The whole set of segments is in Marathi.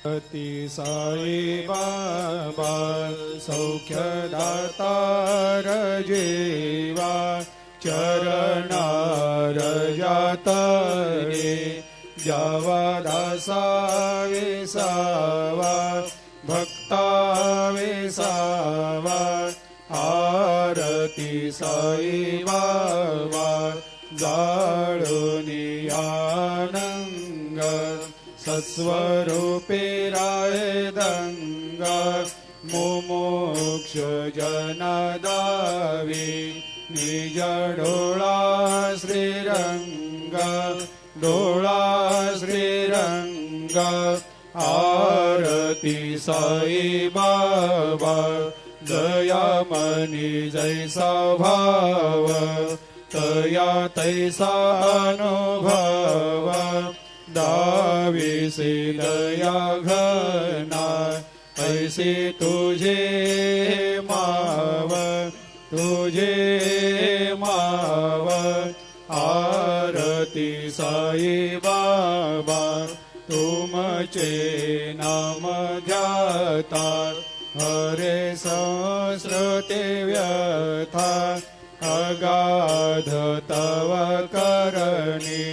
ती साई बाबा सौख्यदातार जीवा चरणार जातरे जावा दासा विसावा भक्ता विसावा आरती साई बाबा जाळूनी आनंग सत्स्वरूपे राय दंग मुमुक्ष जनदावी निज डोळा श्रीरंग डोळा श्रीरंग आरती साई बाबा दयामनी जैसा भाव तया तैसा अनुभव दाविसे दया घना ऐसे तुझे माव तुझे माव आरती साई बाबा तुमचे नाम ध्याता हरे संस्कृते व्यथा अगाध तव करणी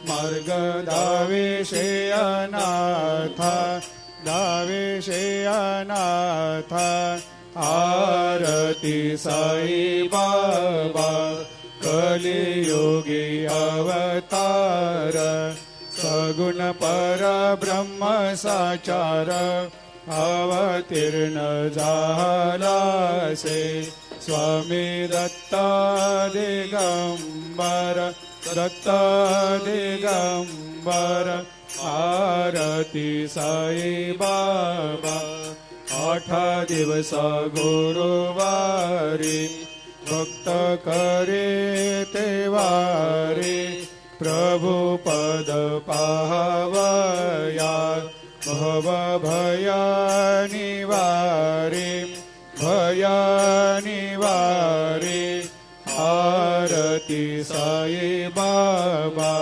मार्ग दाविषे अनाथा दाविषे अनाथा आरती साई बाबा कलियुगी अवतार सगुण परब्रह्म साचार अवतीर्ण झालासे स्वामी दत्ता दिगंबर दत्ता दिगंबर आरती साई बाबा 8 दिवस गुरुवारी भक्त करे तेवारी प्रभु पद पाहवया भव भया निवारी भया निवारी आरती साई बाबा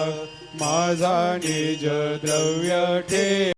माझा निज द्रव्य ठे